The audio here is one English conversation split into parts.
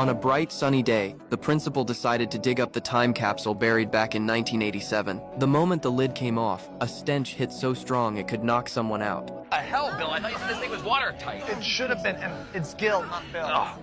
On a bright, sunny day, the principal decided to dig up the time capsule buried back in 1987. The moment the lid came off, a stench hit so strong it could knock someone out. Hell, Bill, I thought you said this thing was watertight. It should have been, and it's Gil, not Bill. Oh.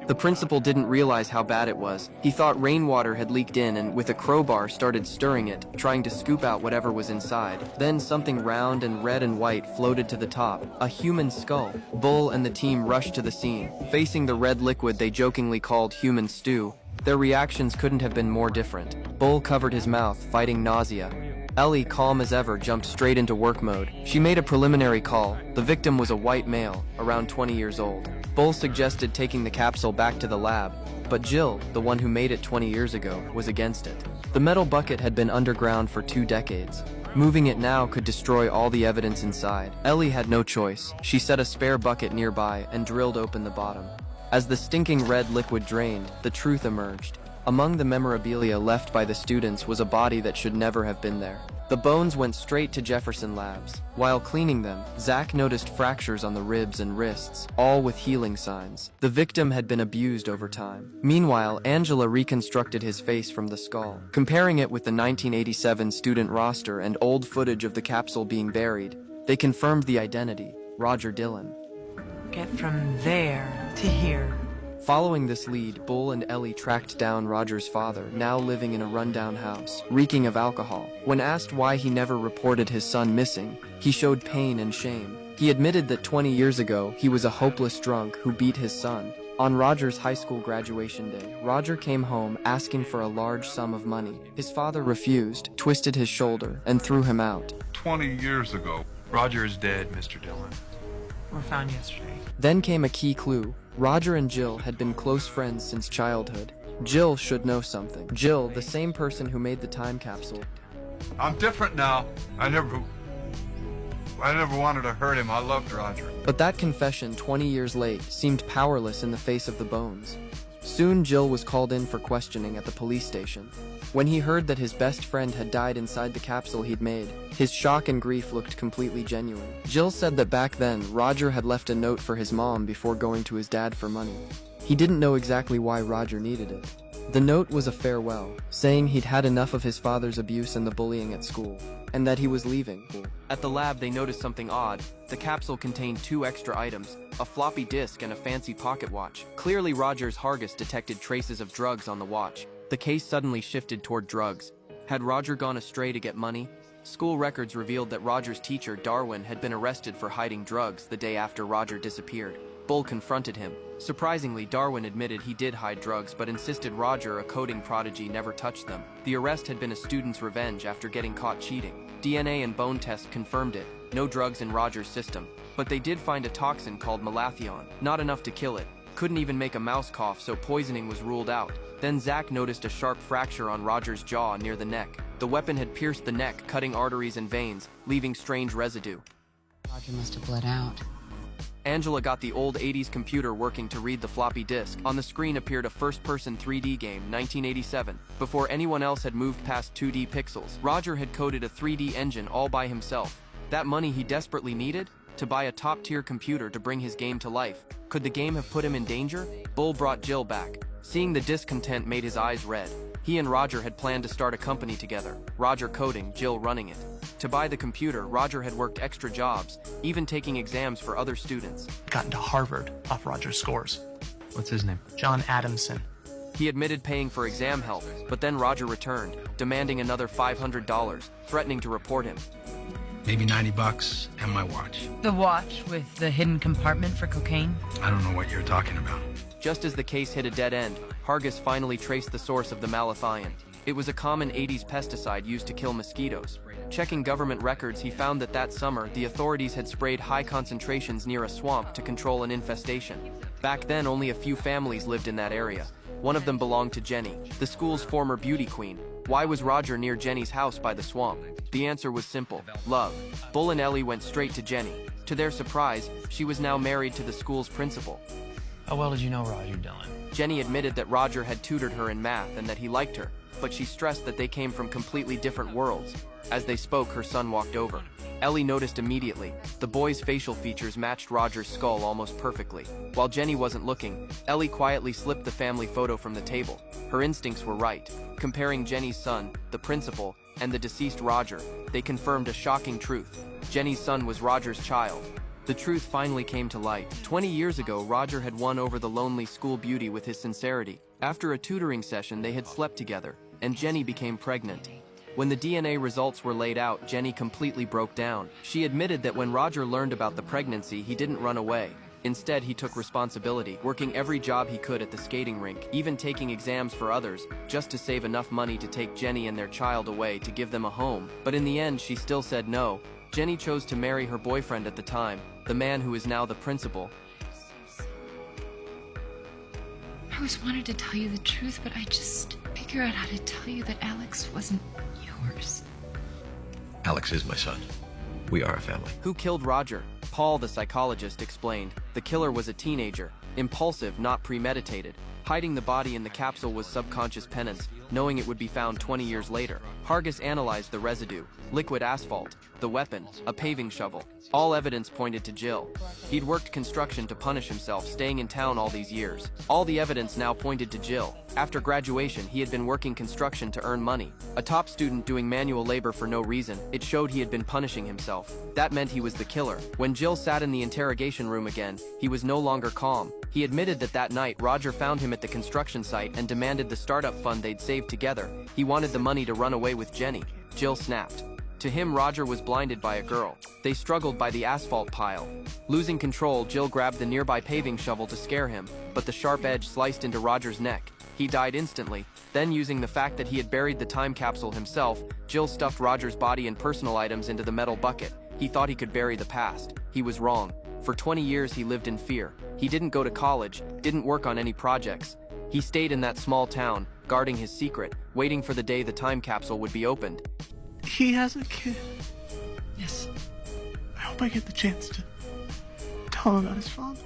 The principal didn't realize how bad it was. He thought rainwater had leaked in and with a crowbar started stirring it, trying to scoop out whatever was inside. Then something round and red and white floated to the top, a human skull. Bull and the team rushed to the scene. Facing the red liquid they jokingly called human stew, their reactions couldn't have been more different. Bull covered his mouth, fighting nausea. Ellie, calm as ever, jumped straight into work mode. She made a preliminary call. The victim was a white male, around 20 years old. Bull suggested taking the capsule back to the lab, but Jill, the one who made it 20 years ago, was against it. The metal bucket had been underground for 2 decades. Moving it now could destroy all the evidence inside. Ellie had no choice. She set a spare bucket nearby and drilled open the bottom. As the stinking red liquid drained, the truth emerged. Among the memorabilia left by the students was a body that should never have been there. The bones went straight to Jefferson Labs. While cleaning them, Zach noticed fractures on the ribs and wrists, all with healing signs. The victim had been abused over time. Meanwhile, Angela reconstructed his face from the skull. Comparing it with the 1987 student roster and old footage of the capsule being buried, they confirmed the identity: Roger Dillon. Get from there to here. Following this lead, Bull and Ellie tracked down Roger's father, now living in a rundown house, reeking of alcohol. When asked why he never reported his son missing, he showed pain and shame. He admitted that 20 years ago, he was a hopeless drunk who beat his son. On Roger's high school graduation day, Roger came home asking for a large sum of money. His father refused, twisted his shoulder, and threw him out. 20 years ago. Roger is dead, Mr. Dillon. Were found yesterday. Then came a key clue. Roger and Jill had been close friends since childhood. Jill should know something. Jill, the same person who made the time capsule. I'm different now. I never wanted to hurt him. I loved Roger. But that confession, 20 years late, seemed powerless in the face of the bones. Soon Jill was called in for questioning at the police station. When he heard that his best friend had died inside the capsule he'd made, his shock and grief looked completely genuine. Jill said that back then, Roger had left a note for his mom before going to his dad for money. He didn't know exactly why Roger needed it. The note was a farewell, saying he'd had enough of his father's abuse and the bullying at school, and that he was leaving. At the lab, they noticed something odd. The capsule contained 2 extra items, a floppy disk and a fancy pocket watch. Clearly, Roger's Hargus detected traces of drugs on the watch. The case suddenly shifted toward drugs. Had Roger gone astray to get money? School records revealed that Roger's teacher, Darwin, had been arrested for hiding drugs the day after Roger disappeared. Bull confronted him. Surprisingly, Darwin admitted he did hide drugs but insisted Roger, a coding prodigy, never touched them. The arrest had been a student's revenge after getting caught cheating. DNA and bone tests confirmed it. No drugs in Roger's system. But they did find a toxin called malathion. Not enough to kill it. Couldn't even make a mouse cough, so poisoning was ruled out. Then Zach noticed a sharp fracture on Roger's jaw near the neck. The weapon had pierced the neck, cutting arteries and veins, leaving strange residue. Roger must have bled out. Angela got the old 80s computer working to read the floppy disk. On the screen appeared a first-person 3D game, 1987. Before anyone else had moved past 2D pixels, Roger had coded a 3D engine all by himself. That money he desperately needed? To buy a top-tier computer to bring his game to life. Could the game have put him in danger? Bull brought Jill back. Seeing the discontent made his eyes red. He and Roger had planned to start a company together, Roger coding, Jill running it. To buy the computer, Roger had worked extra jobs, even taking exams for other students. Got into Harvard off Roger's scores. What's his name? John Adamson. He admitted paying for exam help, but then Roger returned, demanding another $500, threatening to report him. Maybe $90 and my watch. The watch with the hidden compartment for cocaine? I don't know what you're talking about. Just as the case hit a dead end, Hargus finally traced the source of the malathion. It was a common 80s pesticide used to kill mosquitoes. Checking government records, he found that summer, the authorities had sprayed high concentrations near a swamp to control an infestation. Back then, only a few families lived in that area. One of them belonged to Jenny, the school's former beauty queen. Why was Roger near Jenny's house by the swamp? The answer was simple: love. Bull and Ellie went straight to Jenny. To their surprise, she was now married to the school's principal. How well did you know Roger Dillon? Jenny admitted that Roger had tutored her in math and that he liked her, but she stressed that they came from completely different worlds. As they spoke, her son walked over. Ellie noticed immediately. The boy's facial features matched Roger's skull almost perfectly. While Jenny wasn't looking, Ellie quietly slipped the family photo from the table. Her instincts were right. Comparing Jenny's son, the principal, and the deceased Roger, they confirmed a shocking truth. Jenny's son was Roger's child. The truth finally came to light. 20 years ago, Roger had won over the lonely school beauty with his sincerity. After a tutoring session, they had slept together, and Jenny became pregnant. When the DNA results were laid out, Jenny completely broke down. She admitted that when Roger learned about the pregnancy, he didn't run away. Instead, he took responsibility, working every job he could at the skating rink, even taking exams for others, just to save enough money to take Jenny and their child away to give them a home. But in the end, she still said no. Jenny chose to marry her boyfriend at the time, the man who is now the principal. I always wanted to tell you the truth, but I just figure out how to tell you that Alex wasn't yours. Alex is my son. We are a family. Who killed Roger? Paul, the psychologist, explained. The killer was a teenager, impulsive, not premeditated. Hiding the body in the capsule was subconscious penance, knowing it would be found 20 years later. Hargis analyzed the residue, liquid asphalt, the weapon, a paving shovel. All evidence pointed to Jill. He'd worked construction to punish himself, staying in town all these years. All the evidence now pointed to Jill. After graduation, he had been working construction to earn money. A top student doing manual labor for no reason, it showed he had been punishing himself. That meant he was the killer. When Jill sat in the interrogation room again, he was no longer calm. He admitted that night, Roger found him at the construction site and demanded the startup fund they'd saved together. He wanted the money to run away with Jenny. Jill snapped. To him, Roger was blinded by a girl. They struggled by the asphalt pile. Losing control, Jill grabbed the nearby paving shovel to scare him, but the sharp edge sliced into Roger's neck. He died instantly. Then, using the fact that he had buried the time capsule himself, Jill stuffed Roger's body and personal items into the metal bucket. He thought he could bury the past. He was wrong. For 20 years, he lived in fear. He didn't go to college, didn't work on any projects. He stayed in that small town, guarding his secret, waiting for the day the time capsule would be opened. He has a kid. Yes. I hope I get the chance to tell him about his father.